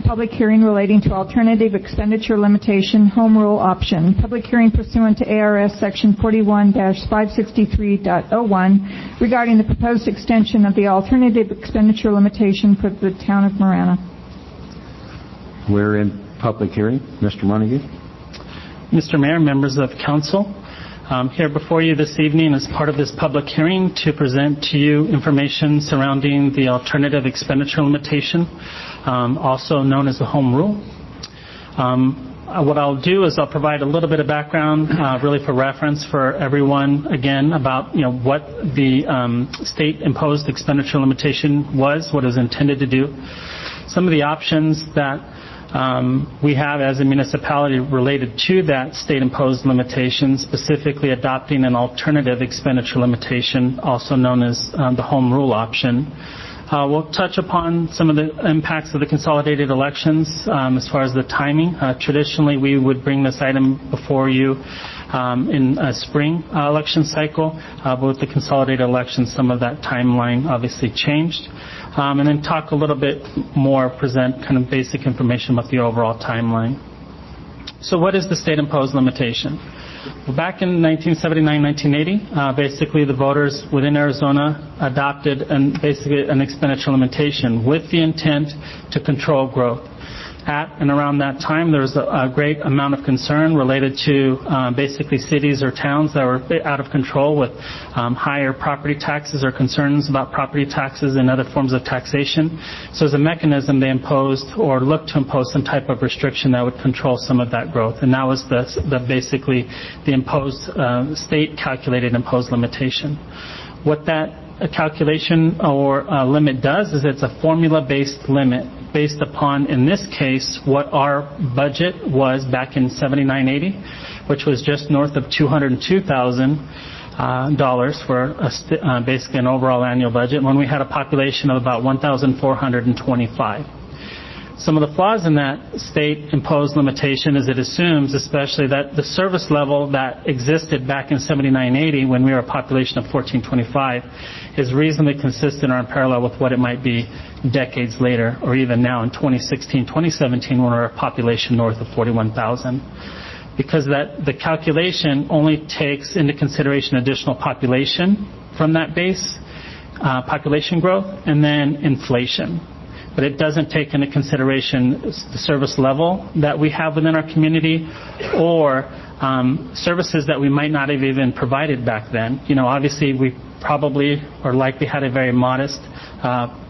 public hearing relating to alternative expenditure limitation home rule option. Public hearing pursuant to ARS Section 41-563.01 regarding the proposed extension of the alternative expenditure limitation for the Town of Marana. We're in public hearing. Mr. Montague. Mr. Mayor, members of council, I'm here before you this evening as part of this public hearing to present to you information surrounding the alternative expenditure limitation, also known as the home rule. What I'll do is I'll provide a little bit of background, really for reference for everyone, again, about what the state-imposed expenditure limitation was, what it was intended to do, some of the options that we have as a municipality related to that state-imposed limitation, specifically adopting an alternative expenditure limitation, also known as the home rule option. We'll touch upon some of the impacts of the consolidated elections as far as the timing. Traditionally, we would bring this item before you in a spring election cycle, but with the consolidated elections, some of that timeline obviously changed. And then talk a little bit more, present kind of basic information about the overall timeline. So what is the state-imposed limitation? Well, back in 1979-1980, basically the voters within Arizona adopted basically an expenditure limitation with the intent to control growth. At and around that time, there was a great amount of concern related to basically cities or towns that were out of control with higher property taxes or concerns about property taxes and other forms of taxation. So as a mechanism, they imposed or looked to impose some type of restriction that would control some of that growth. And that was basically the imposed state calculated imposed limitation. What that calculation or limit does is it's a formula-based limit based upon, in this case, what our budget was back in 79-80, which was just north of $202,000 for basically an overall annual budget, when we had a population of about 1,425. Some of the flaws in that state-imposed limitation is it assumes, especially, that the service level that existed back in 79-80 when we were a population of 1,425 is reasonably consistent or in parallel with what it might be decades later, or even now in 2016, 2017, when we're a population north of 41,000. Because the calculation only takes into consideration additional population from that base, population growth, and then inflation. But it doesn't take into consideration the service level that we have within our community or services that we might not have even provided back then. Obviously we probably or likely had a very modest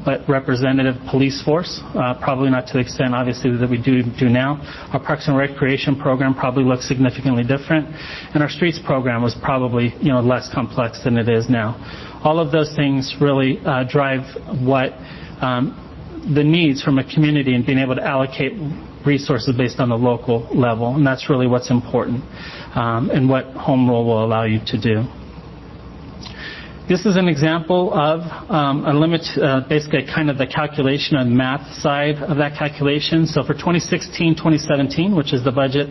but representative police force, probably not to the extent obviously that we do now. Our Parks and Recreation program probably looks significantly different, and our streets program was probably less complex than it is now. All of those things really drive what the needs from a community and being able to allocate resources based on the local level, and that's really what's important and what home rule will allow you to do. This is an example of a limit, basically kind of the calculation and math side of that calculation. So for 2016-2017, which is the budget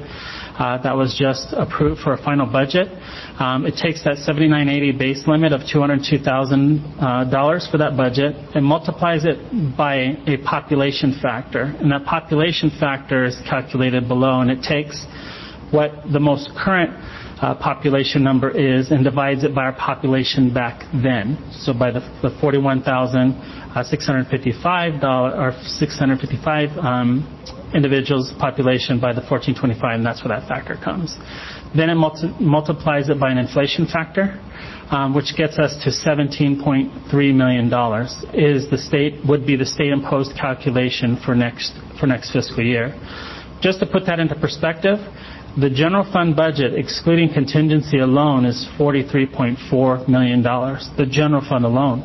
that was just approved for a final budget, it takes that 7980 base limit of $202,000 for that budget and multiplies it by a population factor. And that population factor is calculated below, and it takes what the most current population number is and divides it by our population back then. So by the 41,655 or 655 individuals population by the 1425, and that's where that factor comes. Then it multiplies it by an inflation factor, which gets us to $17.3 million. Would be the state-imposed calculation for next fiscal year. Just to put that into perspective, the general fund budget, excluding contingency alone, is $43.4 million. The general fund alone.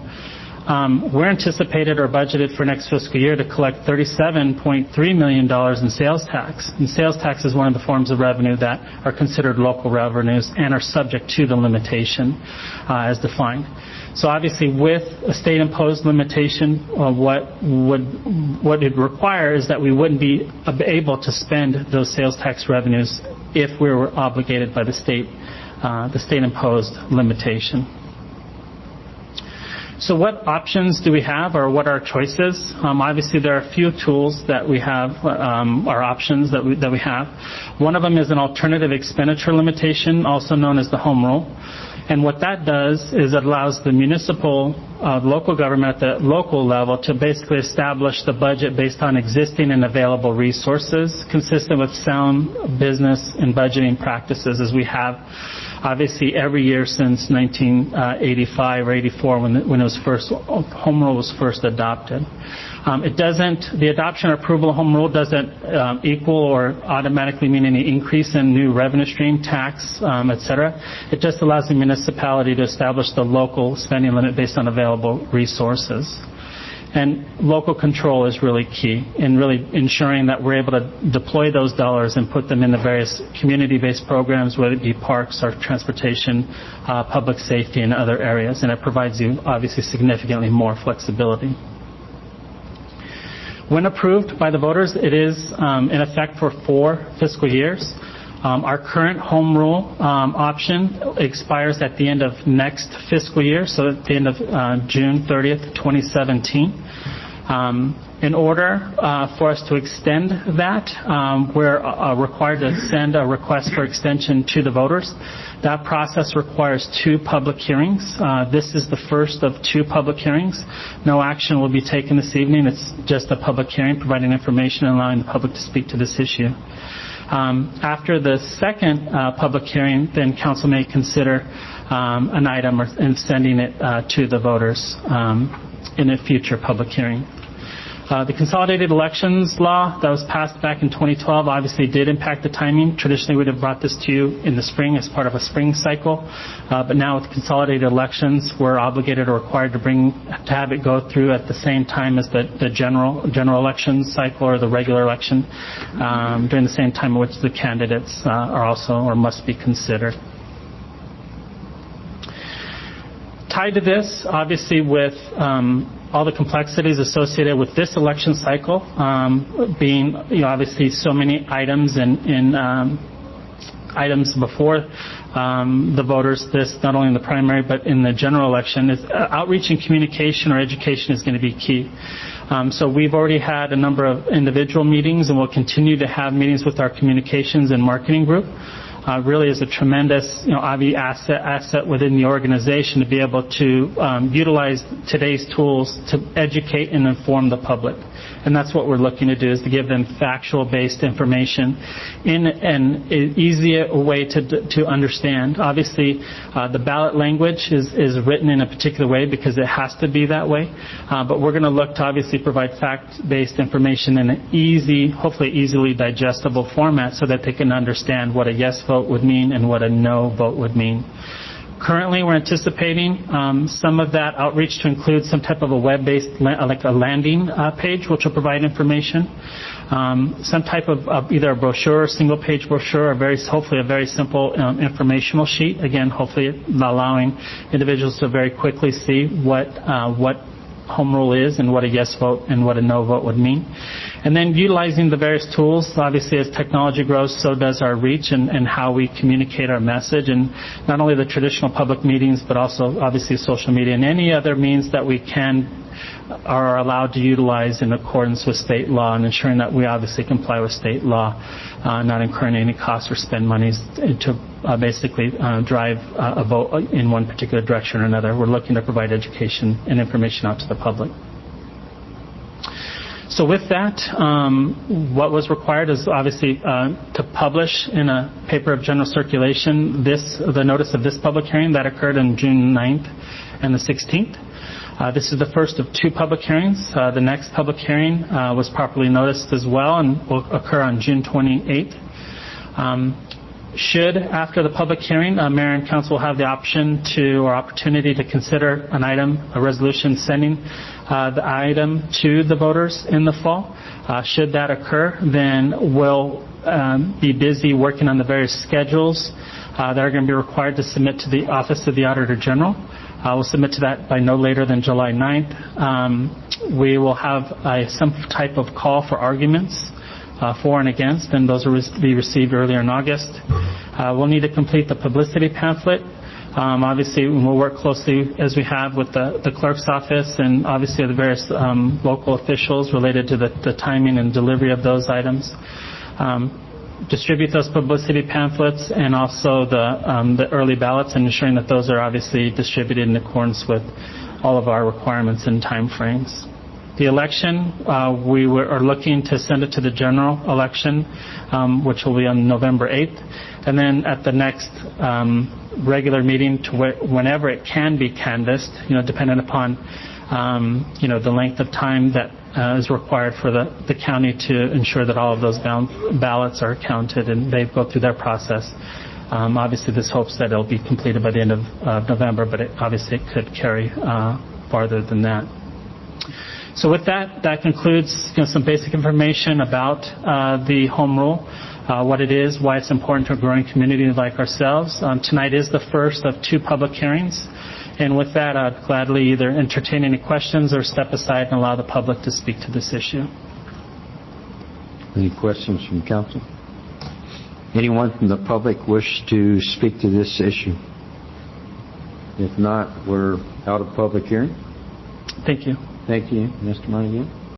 We're anticipated or budgeted for next fiscal year to collect $37.3 million in sales tax. And sales tax is one of the forms of revenue that are considered local revenues and are subject to the limitation as defined. So obviously with a state-imposed limitation, what it require is that we wouldn't be able to spend those sales tax revenues if we were obligated by the state-imposed limitation. So what options do we have, or what are our choices? Obviously, there are a few tools that we have, or options that we have. One of them is an alternative expenditure limitation, also known as the home rule. And what that does is it allows the municipal, local government at the local level to basically establish the budget based on existing and available resources, consistent with sound business and budgeting practices, as we have obviously every year since 1985 or 84 when it was first, home rule was first adopted. The adoption or approval of home rule doesn't equal or automatically mean any increase in new revenue stream, tax, etc. It just allows the municipality to establish the local spending limit based on available resources. And local control is really key in really ensuring that we're able to deploy those dollars and put them in the various community-based programs, whether it be parks or transportation, public safety, and other areas. And it provides you, obviously, significantly more flexibility. When approved by the voters, it is in effect for 4 fiscal years. Our current home rule option expires at the end of next fiscal year, so at the end of June 30th, 2017. In order for us to extend that, we're required to send a request for extension to the voters. That process requires 2 public hearings. This is the first of 2 public hearings. No action will be taken this evening. It's just a public hearing providing information and allowing the public to speak to this issue. After the second public hearing, then council may consider an item and sending it to the voters in a future public hearing. The Consolidated Elections Law that was passed back in 2012 obviously did impact the timing. Traditionally, we would have brought this to you in the spring as part of a spring cycle. But now with consolidated elections, we're obligated or required to have it go through at the same time as the general election cycle or the regular election during the same time in which the candidates are also or must be considered. Tied to this, obviously, with all the complexities associated with this election cycle, being obviously so many items and items before the voters, this not only in the primary but in the general election, is outreach and communication or education is going to be key. So we've already had a number of individual meetings, and we'll continue to have meetings with our communications and marketing group. Really is a tremendous, asset within the organization to be able to utilize today's tools to educate and inform the public. And that's what we're looking to do, is to give them factual-based information in an easier way to understand. Obviously, the ballot language is written in a particular way because it has to be that way. But we're going to look to obviously provide fact-based information in an easy, hopefully easily digestible format so that they can understand what a yes vote would mean and what a no vote would mean. Currently, we're anticipating some of that outreach to include some type of a web-based, like a landing page, which will provide information. Some type of either a brochure, a single-page brochure, or hopefully a very simple informational sheet. Again, hopefully allowing individuals to very quickly see what home rule is and what a yes vote and what a no vote would mean. And then utilizing the various tools. Obviously, as technology grows, so does our reach and how we communicate our message, and not only the traditional public meetings, but also obviously social media and any other means that we are allowed to utilize in accordance with state law, and ensuring that we obviously comply with state law, not incurring any costs or spend monies to basically drive a vote in one particular direction or another. We're looking to provide education and information out to the public. So with that, what was required is obviously to publish in a paper of general circulation the notice of this public hearing that occurred on June 9th and the 16th. This is the first of 2 public hearings. The next public hearing was properly noticed as well and will occur on June 28th. Should, after the public hearing, Mayor and Council have the opportunity to consider an item, a resolution sending the item to the voters in the fall. Should that occur, then we'll be busy working on the various schedules that are going to be required to submit to the Office of the Auditor General. We'll submit to that by no later than July 9th. We will have some type of call for arguments for and against, and those will be received earlier in August. We'll need to complete the publicity pamphlet Obviously, we'll work closely as we have with the clerk's office and obviously the various local officials related to the timing and delivery of those items. Distribute those publicity pamphlets and also the early ballots, and ensuring that those are obviously distributed in accordance with all of our requirements and time frames. The election, we are looking to send it to the general election, which will be on November 8th, and then at the next regular meeting, whenever it can be canvassed, dependent upon the length of time that is required for the county to ensure that all of those ballots are counted and they go through their process. Obviously, this hopes that it'll be completed by the end of November, but it could carry farther than that. So with that concludes some basic information about the home rule, what it is, why it's important to a growing community like ourselves. Tonight is the first of 2 public hearings. And with that, I'd gladly either entertain any questions or step aside and allow the public to speak to this issue. Any questions from council? Anyone from the public wish to speak to this issue? If not, we're out of public hearing. Thank you. Thank you, Mr. Montague.